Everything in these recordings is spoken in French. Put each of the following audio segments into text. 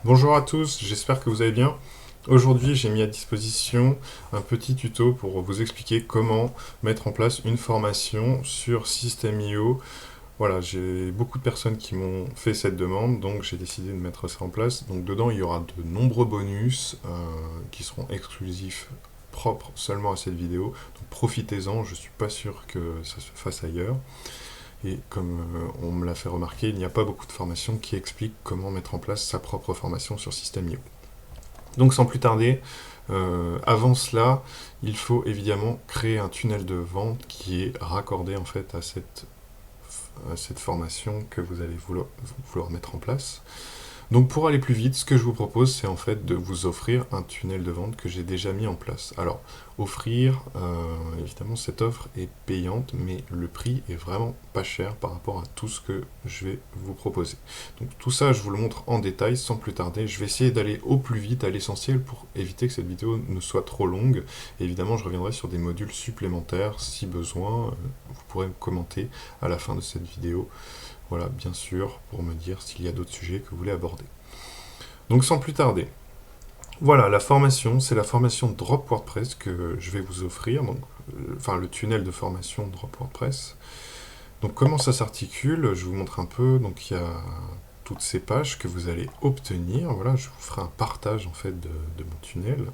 Bonjour à tous, j'espère que vous allez bien. Aujourd'hui, j'ai mis à disposition un petit tuto pour vous expliquer comment mettre en place une formation sur System.io. Voilà, j'ai beaucoup de personnes qui m'ont fait cette demande, donc j'ai décidé de mettre ça en place. Donc dedans, il y aura de nombreux bonus qui seront exclusifs, propres seulement à cette vidéo. Donc profitez-en, je ne suis pas sûr que ça se fasse ailleurs. Et comme on me l'a fait remarquer, il n'y a pas beaucoup de formations qui expliquent comment mettre en place sa propre formation sur System.io. Donc sans plus tarder, avant cela, il faut évidemment créer un tunnel de vente qui est raccordé en fait à cette formation que vous allez vouloir mettre en place. Donc pour aller plus vite, ce que je vous propose, c'est en fait de vous offrir un tunnel de vente que j'ai déjà mis en place. Alors, offrir, évidemment, cette offre est payante, mais le prix est vraiment pas cher par rapport à tout ce que je vais vous proposer. Donc tout ça, je vous le montre en détail sans plus tarder. Je vais essayer d'aller au plus vite à l'essentiel pour éviter que cette vidéo ne soit trop longue. Et évidemment, je reviendrai sur des modules supplémentaires si besoin. Vous pourrez me commenter à la fin de cette vidéo. Voilà, bien sûr, pour me dire s'il y a d'autres sujets que vous voulez aborder. Donc sans plus tarder, voilà, la formation, c'est la formation Drop WordPress que je vais vous offrir, donc, enfin le tunnel de formation Drop WordPress. Donc comment ça s'articule, je vous montre un peu, donc il y a toutes ces pages que vous allez obtenir, voilà, je vous ferai un partage en fait de mon tunnel.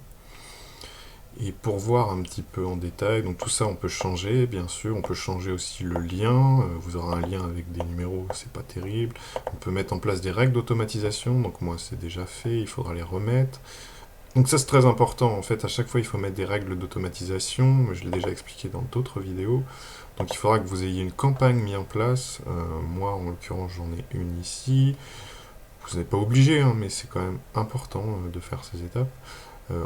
Et pour voir un petit peu en détail, donc tout ça on peut changer, bien sûr, on peut changer aussi le lien, vous aurez un lien avec des numéros, c'est pas terrible. On peut mettre en place des règles d'automatisation, donc moi c'est déjà fait, il faudra les remettre. Donc ça c'est très important, en fait à chaque fois il faut mettre des règles d'automatisation, je l'ai déjà expliqué dans d'autres vidéos. Donc il faudra que vous ayez une campagne mise en place, moi en l'occurrence j'en ai une ici. Vous n'êtes pas obligé, hein, mais c'est quand même important de faire ces étapes.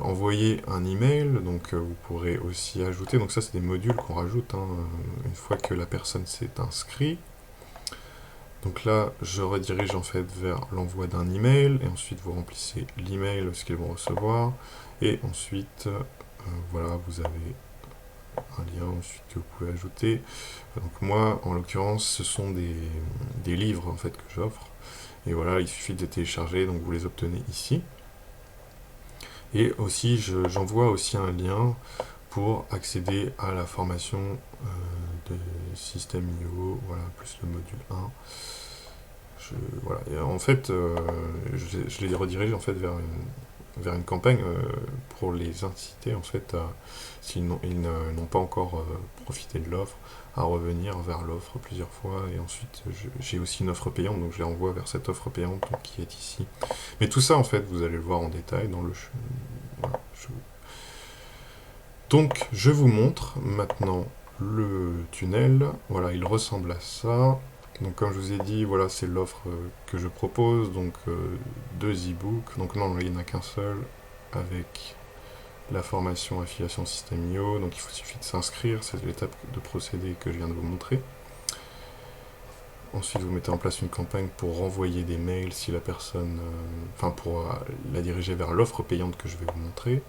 Envoyer un email, donc vous pourrez aussi ajouter, donc ça c'est des modules qu'on rajoute hein, une fois que la personne s'est inscrite. Donc là, je redirige en fait vers l'envoi d'un email, et ensuite vous remplissez l'email, ce qu'ils vont recevoir, et ensuite, voilà, vous avez un lien ensuite que vous pouvez ajouter. Donc moi, en l'occurrence, ce sont des livres en fait que j'offre, et voilà, il suffit de les télécharger, donc vous les obtenez ici. Et aussi, j'envoie aussi un lien pour accéder à la formation de System.io, voilà, plus le module 1. Voilà. Et en fait, je les redirige en fait vers une campagne pour les inciter en fait s'ils n'ont pas encore profité de l'offre, à revenir vers l'offre plusieurs fois. Et ensuite, j'ai aussi une offre payante, donc je les renvoie vers cette offre payante donc, qui est ici. Mais tout ça, en fait, vous allez le voir en détail dans le... Voilà, donc, je vous montre maintenant le tunnel. Voilà, il ressemble à ça. Donc, comme je vous ai dit, voilà, c'est l'offre que je propose. Donc, deux e-books. Donc, non, il n'y en a qu'un seul avec la formation affiliation System.io. Donc, il suffit de s'inscrire. C'est l'étape de procédé que je viens de vous montrer. Ensuite, vous mettez en place une campagne pour renvoyer des mails si la personne... Enfin, pour la diriger vers l'offre payante que je vais vous montrer.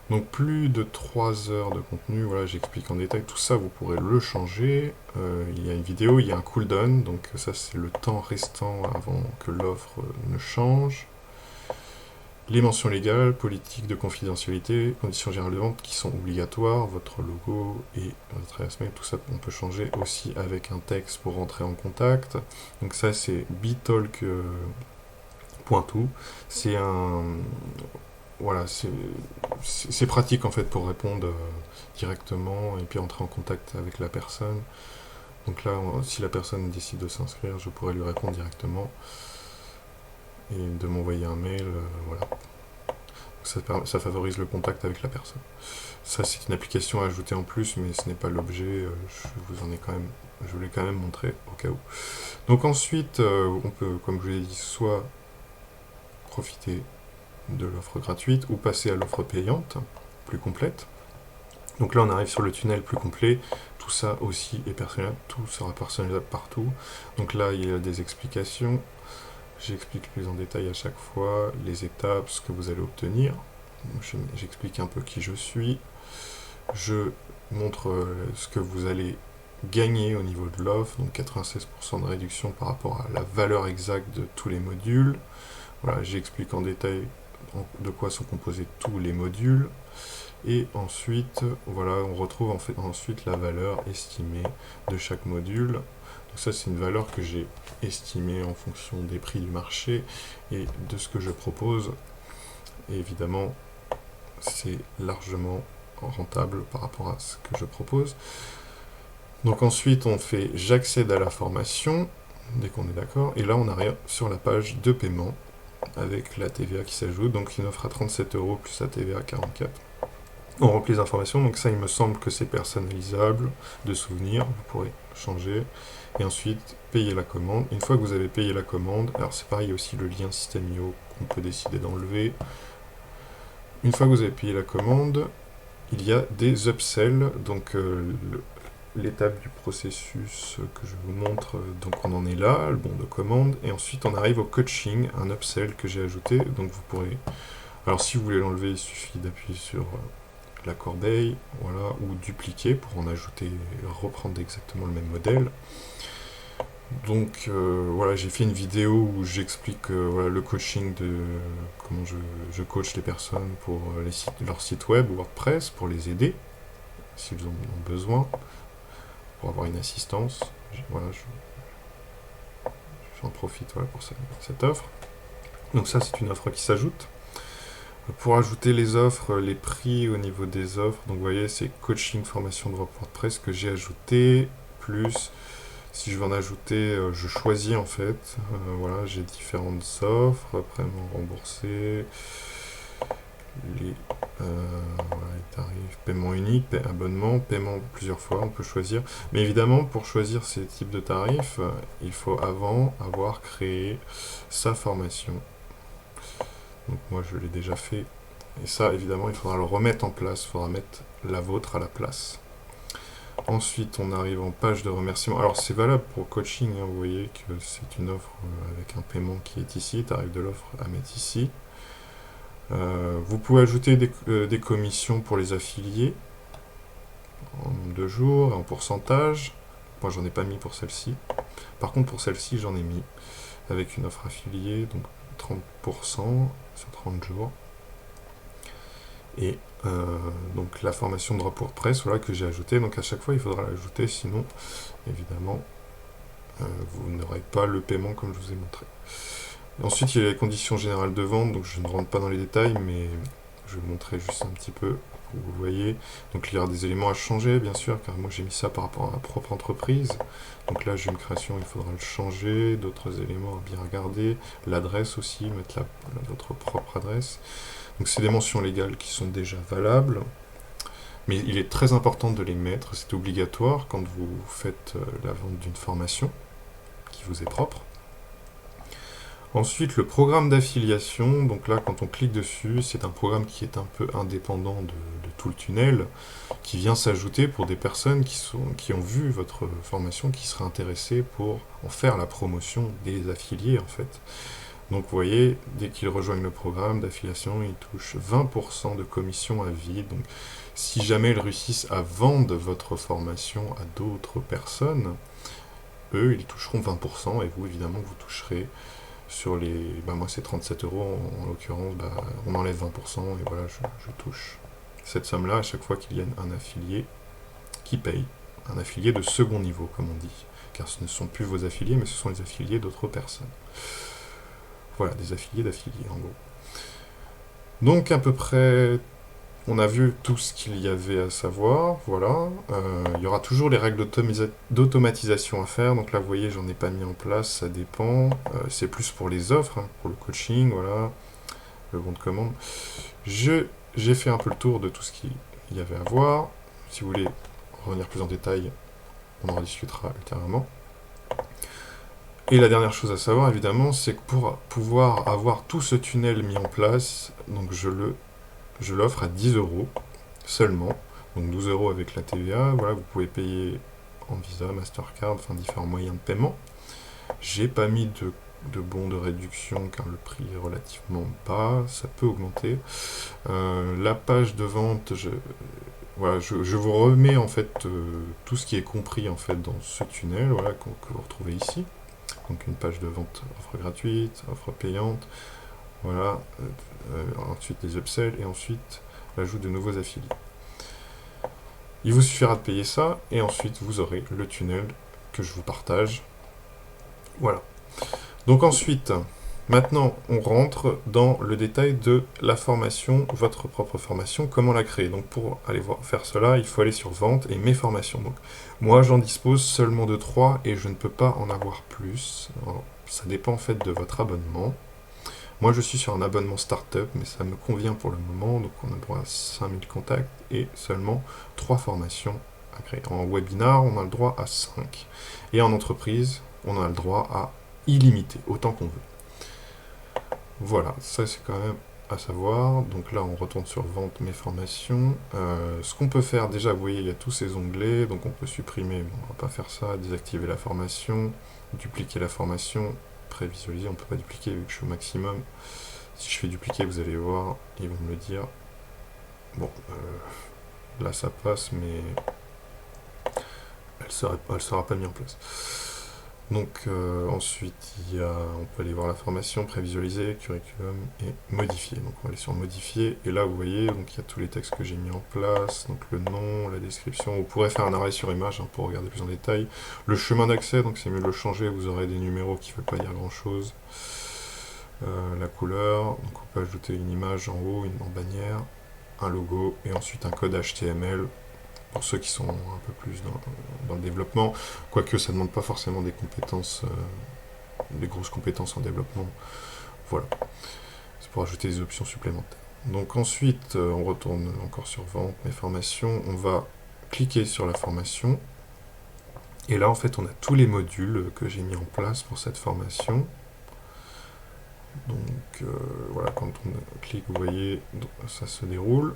Donc plus de 3 heures de contenu, voilà, j'explique en détail tout ça, vous pourrez le changer. Il y a une vidéo, il y a un cooldown, donc ça c'est le temps restant avant que l'offre ne change. Les mentions légales, politique de confidentialité, conditions générales de vente qui sont obligatoires, votre logo et votre adresse mail, tout ça on peut changer aussi avec un texte pour rentrer en contact. Donc ça c'est bitalk.to, c'est un... Voilà, c'est pratique en fait pour répondre directement et puis entrer en contact avec la personne. Donc là, si la personne décide de s'inscrire, je pourrais lui répondre directement et de m'envoyer un mail. Voilà. Ça favorise le contact avec la personne. Ça, c'est une application à ajouter en plus, mais ce n'est pas l'objet. Je vous l'ai quand même montré au cas où. Donc ensuite, on peut, comme je vous l'ai dit, soit profiter de l'offre gratuite ou passer à l'offre payante, plus complète. Donc là on arrive sur le tunnel plus complet, tout ça aussi est personnalisable, tout sera personnalisable partout. Donc là il y a des explications, j'explique plus en détail à chaque fois les étapes, ce que vous allez obtenir. J'explique un peu qui je suis, je montre ce que vous allez gagner au niveau de l'offre, donc 96% de réduction par rapport à la valeur exacte de tous les modules. Voilà, j'explique en détail de quoi sont composés tous les modules. Et ensuite, voilà, on retrouve en fait ensuite la valeur estimée de chaque module. Donc ça, c'est une valeur que j'ai estimée en fonction des prix du marché et de ce que je propose. Et évidemment, c'est largement rentable par rapport à ce que je propose. Donc ensuite, on fait j'accède à la formation, dès qu'on est d'accord, et là on arrive sur la page de paiement avec la TVA qui s'ajoute, donc une offre à 37 € plus la TVA à 44. On remplit les informations, donc ça il me semble que c'est personnalisable, de souvenirs, vous pourrez changer, et ensuite payer la commande. Une fois que vous avez payé la commande, alors c'est pareil, il y a aussi le lien System.io qu'on peut décider d'enlever. Une fois que vous avez payé la commande, il y a des upsells, donc l'étape du processus que je vous montre, donc on en est là, le bon de commande, et ensuite on arrive au coaching, un upsell que j'ai ajouté, donc vous pourrez, alors si vous voulez l'enlever, il suffit d'appuyer sur la corbeille, voilà, ou dupliquer pour en ajouter, reprendre exactement le même modèle. Donc voilà, j'ai fait une vidéo où j'explique voilà, le coaching de comment je coach les personnes pour leur site web WordPress, pour les aider, s'ils en ont besoin, pour avoir une assistance. Voilà, j'en profite voilà, pour cette offre. Donc ça, c'est une offre qui s'ajoute. Pour ajouter les offres, les prix au niveau des offres, donc vous voyez, c'est coaching, formation de WordPress que j'ai ajouté, plus si je veux en ajouter, je choisis en fait, voilà, j'ai différentes offres, paiement remboursé, voilà, les tarifs, paiement unique, abonnement, paiement plusieurs fois, on peut choisir. Mais évidemment, pour choisir ces types de tarifs, il faut avant avoir créé sa formation. Donc moi je l'ai déjà fait. Et ça, évidemment, il faudra le remettre en place, il faudra mettre la vôtre à la place. Ensuite, on arrive en page de remerciement. Alors, c'est valable pour coaching, hein, vous voyez que c'est une offre avec un paiement qui est ici, tarif de l'offre à mettre ici. Vous pouvez ajouter des commissions pour les affiliés, en nombre de jours, en pourcentage. Moi, j'en ai pas mis pour celle-ci. Par contre, pour celle-ci, j'en ai mis, avec une offre affiliée, donc 30% sur 30 jours. Et donc la formation de WordPress, voilà, que j'ai ajoutée. Donc à chaque fois, il faudra l'ajouter, sinon, évidemment, vous n'aurez pas le paiement comme je vous ai montré. Et ensuite, il y a les conditions générales de vente, donc je ne rentre pas dans les détails, mais je vais vous montrer juste un petit peu pour que vous voyez. Donc il y aura des éléments à changer, bien sûr, car moi j'ai mis ça par rapport à ma propre entreprise. Donc là, j'ai une création, il faudra le changer, d'autres éléments à bien regarder, l'adresse aussi, mettre votre propre adresse. Donc c'est des mentions légales qui sont déjà valables, mais il est très important de les mettre, c'est obligatoire quand vous faites la vente d'une formation qui vous est propre. Ensuite, le programme d'affiliation, donc là quand on clique dessus, c'est un programme qui est un peu indépendant de tout le tunnel, qui vient s'ajouter pour des personnes qui ont vu votre formation, qui seraient intéressées pour en faire la promotion des affiliés en fait. Donc vous voyez, dès qu'ils rejoignent le programme d'affiliation, ils touchent 20% de commission à vie. Donc si jamais ils réussissent à vendre votre formation à d'autres personnes, eux, ils toucheront 20%, et vous, évidemment, vous toucherez sur les... moi, c'est 37 € en l'occurrence, on enlève 20%, et voilà, je touche cette somme-là à chaque fois qu'il y a un affilié qui paye. Un affilié de second niveau, comme on dit. Car ce ne sont plus vos affiliés, mais ce sont les affiliés d'autres personnes. Voilà, des affiliés d'affiliés, en gros. Donc, à peu près, on a vu tout ce qu'il y avait à savoir, voilà. Il y aura toujours les règles d'automatisation à faire. Donc là, vous voyez, j'en ai pas mis en place, ça dépend. C'est plus pour les offres, hein, pour le coaching, voilà. Le bon de commande. J'ai fait un peu le tour de tout ce qu'il y avait à voir. Si vous voulez revenir plus en détail, on en discutera ultérieurement. Et la dernière chose à savoir, évidemment, c'est que pour pouvoir avoir tout ce tunnel mis en place, donc je l'offre à 10 € seulement, donc 12 € avec la TVA. Voilà, vous pouvez payer en Visa, Mastercard, enfin différents moyens de paiement. J'ai pas mis de bons de réduction car le prix est relativement bas, ça peut augmenter. La page de vente, voilà, je vous remets en fait tout ce qui est compris en fait dans ce tunnel, voilà, que vous retrouvez ici. Donc une page de vente, offre gratuite, offre payante, Voilà, ensuite les upsells et ensuite l'ajout de nouveaux affiliés. Il vous suffira de payer ça et ensuite vous aurez le tunnel que je vous partage. Voilà. Donc ensuite, maintenant on rentre dans le détail de la formation, votre propre formation, comment la créer. Donc pour aller faire cela, il faut aller sur vente et mes formations. Donc moi j'en dispose seulement de 3 et je ne peux pas en avoir plus. Alors, ça dépend en fait de votre abonnement. Moi, je suis sur un abonnement startup, mais ça me convient pour le moment. Donc, on a droit à 5000 contacts et seulement 3 formations à créer. En webinar, on a le droit à 5. Et en entreprise, on a le droit à illimité, autant qu'on veut. Voilà, ça c'est quand même à savoir. Donc là, on retourne sur vente, mes formations. Ce qu'on peut faire, déjà, vous voyez, il y a tous ces onglets. Donc, on peut supprimer, bon, on va pas faire ça, désactiver la formation, dupliquer la formation. Prévisualiser, on ne peut pas dupliquer vu que je suis au maximum. Si je fais dupliquer, vous allez voir, ils vont me le dire. Bon, là ça passe, mais elle sera pas mise en place. Donc ensuite, on peut aller voir la formation, prévisualiser, curriculum et modifier. Donc on va aller sur modifier, et là vous voyez, donc il y a tous les textes que j'ai mis en place, donc le nom, la description. Vous pourrez faire un arrêt sur image pour regarder plus en détail. Le chemin d'accès, donc c'est mieux de le changer, vous aurez des numéros qui ne veulent pas dire grand chose. La couleur, donc on peut ajouter une image en haut, en bannière, un logo, et ensuite un code HTML. Pour ceux qui sont un peu plus dans le développement, quoique ça ne demande pas forcément des compétences, des grosses compétences en développement. Voilà, c'est pour ajouter des options supplémentaires. Donc ensuite, on retourne encore sur vente, mes formations, on va cliquer sur la formation, et là en fait on a tous les modules que j'ai mis en place pour cette formation. Donc voilà, quand on clique, vous voyez, ça se déroule.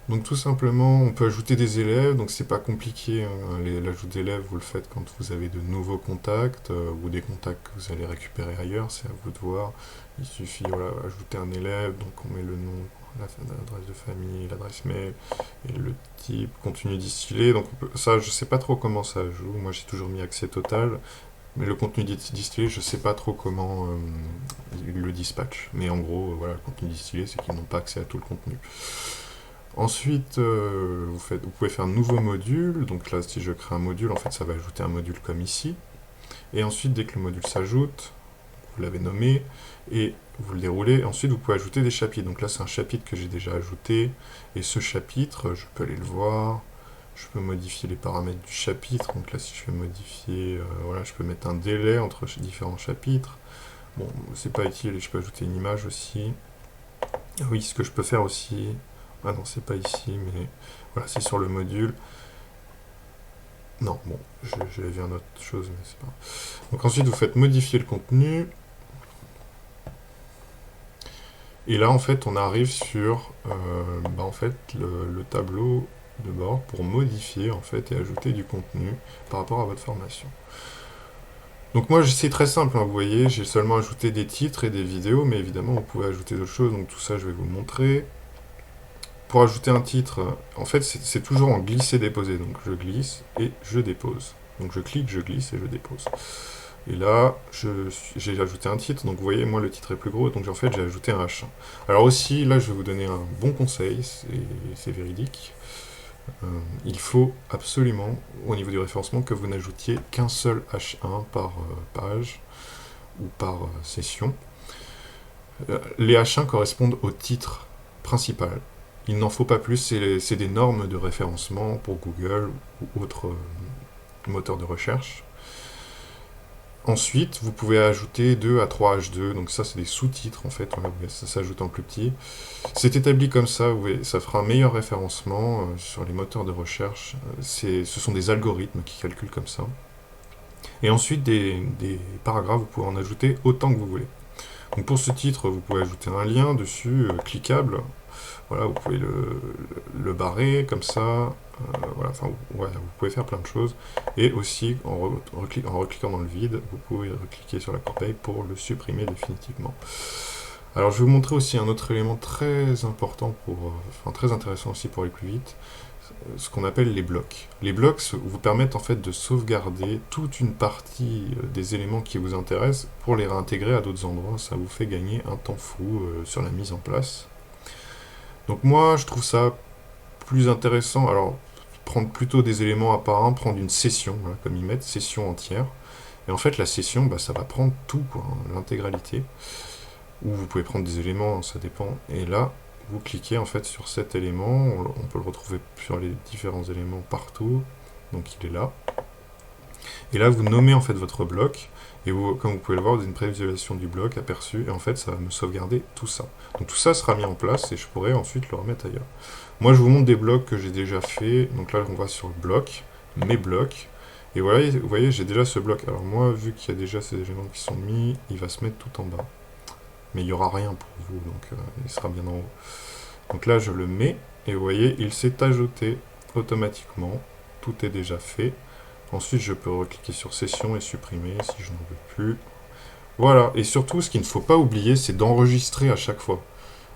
Donc tout simplement, on peut ajouter des élèves, donc c'est pas compliqué, hein. L'ajout d'élèves, vous le faites quand vous avez de nouveaux contacts, ou des contacts que vous allez récupérer ailleurs, c'est à vous de voir. Il suffit, voilà, ajouter un élève, donc on met le nom, l'adresse de famille, l'adresse mail, et le type, contenu distillé, donc ça, je sais pas trop comment ça joue, moi j'ai toujours mis accès total, mais le contenu distillé, je sais pas trop comment il le dispatche, mais en gros, voilà, le contenu distillé, c'est qu'ils n'ont pas accès à tout le contenu. Ensuite, vous pouvez faire un nouveau module. Donc là, si je crée un module, en fait, ça va ajouter un module comme ici. Et ensuite, dès que le module s'ajoute, vous l'avez nommé, et vous le déroulez. Ensuite, vous pouvez ajouter des chapitres. Donc là, c'est un chapitre que j'ai déjà ajouté. Et ce chapitre, je peux aller le voir. Je peux modifier les paramètres du chapitre. Donc là, si je fais modifier, voilà, je peux mettre un délai entre différents chapitres. Bon, c'est pas utile, et je peux ajouter une image aussi. Ah oui, ce que je peux faire aussi... Ah non, c'est pas ici, mais voilà, c'est sur le module. Non, bon, j'avais vu une autre chose, mais c'est pas... Donc ensuite, vous faites modifier le contenu. Et là, en fait, on arrive sur en fait, le tableau de bord pour modifier, en fait, et ajouter du contenu par rapport à votre formation. Donc moi, c'est très simple, hein, vous voyez, j'ai seulement ajouté des titres et des vidéos, mais évidemment, vous pouvez ajouter d'autres choses, donc tout ça, je vais vous le montrer. Pour ajouter un titre, en fait, c'est toujours en glisser-déposer. Donc, je glisse et je dépose. Donc, je clique, je glisse et je dépose. Et là, j'ai ajouté un titre. Donc, vous voyez, moi, le titre est plus gros. Donc, en fait, j'ai ajouté un H1. Alors aussi, là, je vais vous donner un bon conseil. C'est véridique. Il faut absolument, au niveau du référencement, que vous n'ajoutiez qu'un seul H1 par page ou par session. Les H1 correspondent au titre principal. Il n'en faut pas plus, c'est des normes de référencement pour Google ou autres moteurs de recherche. Ensuite, vous pouvez ajouter 2 à 3 H2, donc ça c'est des sous-titres en fait, voilà, ça s'ajoute en plus petit. C'est établi comme ça, vous voyez, ça fera un meilleur référencement sur les moteurs de recherche. Ce sont des algorithmes qui calculent comme ça. Et ensuite, des paragraphes, vous pouvez en ajouter autant que vous voulez. Donc pour ce titre, vous pouvez ajouter un lien dessus, cliquable. Voilà, vous pouvez le barrer comme ça, voilà, enfin, ouais, vous pouvez faire plein de choses. Et aussi, en recliquant dans le vide, vous pouvez recliquer sur la corbeille pour le supprimer définitivement. Alors, je vais vous montrer aussi un autre élément très important, enfin très intéressant aussi pour aller plus vite. ce qu'on appelle les blocs. Les blocs vous permettent en fait de sauvegarder toute une partie des éléments qui vous intéressent pour les réintégrer à d'autres endroits. Ça vous fait gagner un temps fou sur la mise en place. Donc moi, je trouve ça plus intéressant. Alors, prendre plutôt des éléments à part un, prendre une session, voilà, comme ils mettent, session entière. Et en fait, la session, bah, ça va prendre tout, quoi, l'intégralité. Ou vous pouvez prendre des éléments, ça dépend. Et là, vous cliquez en fait sur cet élément, on peut le retrouver sur les différents éléments partout, donc il est là. Et là, vous nommez en fait votre bloc, et vous, comme vous pouvez le voir, vous avez une prévisualisation du bloc aperçu, et en fait, ça va me sauvegarder tout ça. Donc tout ça sera mis en place, et je pourrai ensuite le remettre ailleurs. Moi, je vous montre des blocs que j'ai déjà fait. Donc là, on va sur le bloc, mes blocs, et voilà, vous voyez, j'ai déjà ce bloc. Alors moi, vu qu'il y a déjà ces éléments qui sont mis, il va se mettre tout en bas. Mais il n'y aura rien pour vous, donc il sera bien en haut. Donc là, je le mets, et vous voyez, il s'est ajouté automatiquement. Tout est déjà fait. Ensuite, je peux recliquer sur Session et supprimer si je n'en veux plus. Voilà, et surtout, ce qu'il ne faut pas oublier, c'est d'enregistrer à chaque fois.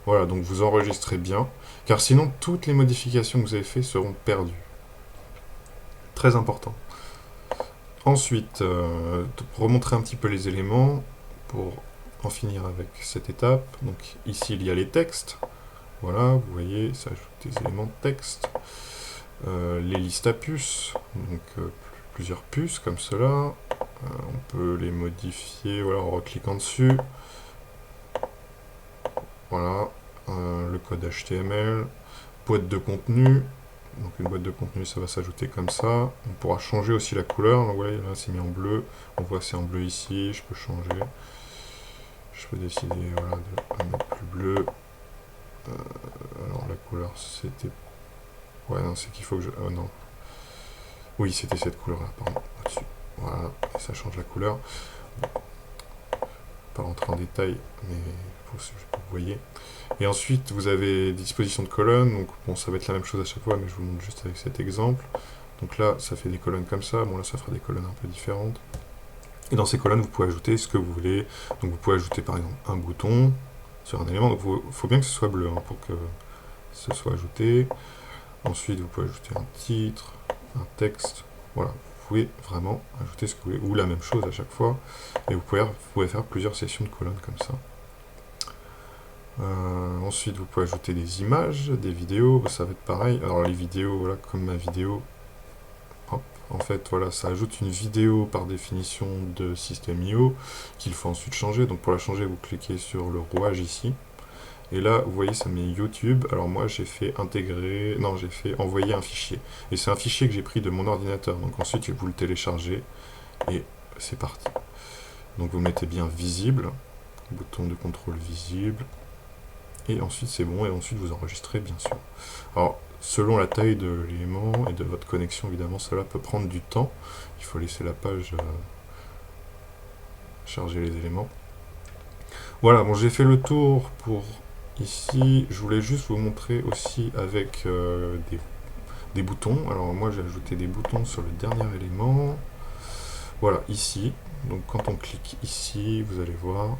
Voilà, donc vous enregistrez bien, car sinon, toutes les modifications que vous avez faites seront perdues. Très important. Ensuite, pour remontrer un petit peu les éléments, pour en finir avec cette étape, donc ici, il y a les textes. Voilà, vous voyez, ça ajoute des éléments de texte. Les listes à puces, donc plusieurs puces comme cela. On peut les modifier voilà, en recliquant dessus. Voilà, le code HTML, boîte de contenu. Donc une boîte de contenu, ça va s'ajouter comme ça. On pourra changer aussi la couleur. Donc, vous voyez, là, c'est mis en bleu. On voit c'est en bleu ici. Je peux changer. Je peux décider voilà, de mettre plus bleu. Alors la couleur, c'était... Ouais, non, c'est qu'il faut que je... Oh non. Oui, c'était cette couleur-là, pardon, au-dessus. Voilà, et ça change la couleur. Bon. Pas rentrer en détail, mais pour ce que vous voyez. Et ensuite, vous avez des dispositions de colonnes. Donc, bon, ça va être la même chose à chaque fois, mais je vous montre juste avec cet exemple. Donc là, ça fait des colonnes comme ça. Bon, là, ça fera des colonnes un peu différentes. Et dans ces colonnes, vous pouvez ajouter ce que vous voulez. Donc, vous pouvez ajouter, par exemple, un bouton sur un élément. Donc, il faut bien que ce soit bleu hein, pour que ce soit ajouté. Ensuite, vous pouvez ajouter un titre, un texte. Voilà, vous pouvez vraiment ajouter ce que vous voulez, ou la même chose à chaque fois. Et vous pouvez faire plusieurs sessions de colonnes comme ça. Ensuite, vous pouvez ajouter des images, des vidéos, ça va être pareil. Alors les vidéos, voilà, comme ma vidéo, hop, en fait, voilà, ça ajoute une vidéo par définition de System.io qu'il faut ensuite changer. Donc pour la changer, vous cliquez sur le rouage ici. Et là, vous voyez, ça met YouTube. Alors moi, j'ai fait intégrer... Non, j'ai fait envoyer un fichier. Et c'est un fichier que j'ai pris de mon ordinateur. Donc ensuite, vous le téléchargez. Et c'est parti. Donc vous mettez bien visible. Bouton de contrôle visible. Et ensuite, c'est bon. Et ensuite, vous enregistrez, bien sûr. Alors, selon la taille de l'élément et de votre connexion, évidemment, cela peut prendre du temps. Il faut laisser la page charger les éléments. Voilà, bon, j'ai fait le tour pour... Ici, je voulais juste vous montrer aussi avec des boutons. Alors moi, j'ai ajouté des boutons sur le dernier élément. Voilà, ici. Donc quand on clique ici, vous allez voir.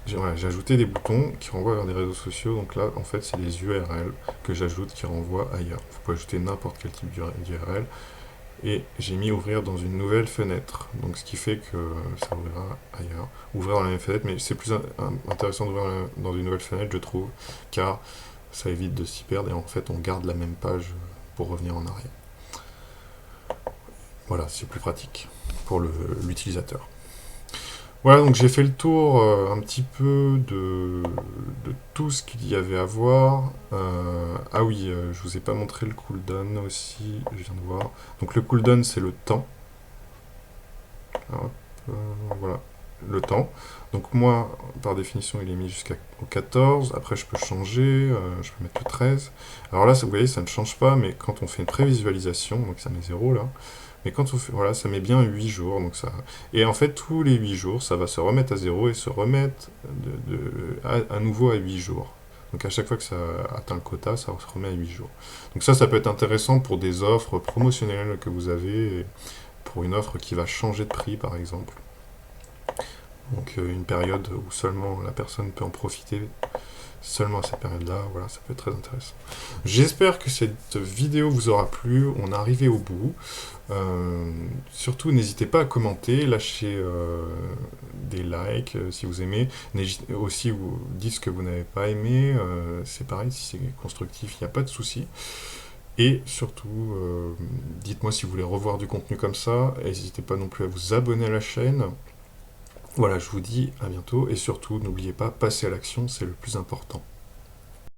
J'ai ajouté des boutons qui renvoient vers des réseaux sociaux. Donc là, en fait, c'est des URL que j'ajoute qui renvoient ailleurs. Vous pouvez ajouter n'importe quel type d'URL. Et j'ai mis ouvrir dans une nouvelle fenêtre, donc ce qui fait que ça ouvrira ailleurs. Ouvrir dans la même fenêtre, mais c'est plus intéressant d'ouvrir dans une nouvelle fenêtre, je trouve, car ça évite de s'y perdre et en fait on garde la même page pour revenir en arrière. Voilà, c'est plus pratique pour l'utilisateur. Voilà, donc j'ai fait le tour un petit peu de tout ce qu'il y avait à voir. Ah oui, je vous ai pas montré le cooldown aussi, je viens de voir. Donc le cooldown, c'est le temps. Hop, voilà, le temps. Donc moi, par définition, il est mis jusqu'au 14. Après, je peux changer, je peux mettre le 13. Alors là, vous voyez, ça ne change pas, mais quand on fait une prévisualisation, donc ça met 0 là, mais quand on fait, voilà, ça met bien 8 jours. Donc ça... Et en fait, tous les 8 jours, ça va se remettre à 0 et se remettre à nouveau à 8 jours. Donc à chaque fois que ça atteint le quota, ça se remet à 8 jours. Donc ça peut être intéressant pour des offres promotionnelles que vous avez, pour une offre qui va changer de prix, par exemple. Donc une période où seulement la personne peut en profiter. seulement à cette période-là, voilà, ça peut être très intéressant. J'espère que cette vidéo vous aura plu, on est arrivé au bout. Surtout, n'hésitez pas à commenter, lâcher des likes si vous aimez. N'hésitez aussi vous dites ce que vous n'avez pas aimé, c'est pareil, si c'est constructif, il n'y a pas de souci. Et surtout, dites-moi si vous voulez revoir du contenu comme ça, n'hésitez pas non plus à vous abonner à la chaîne. Voilà, je vous dis à bientôt, et surtout, n'oubliez pas, passez à l'action, c'est le plus important.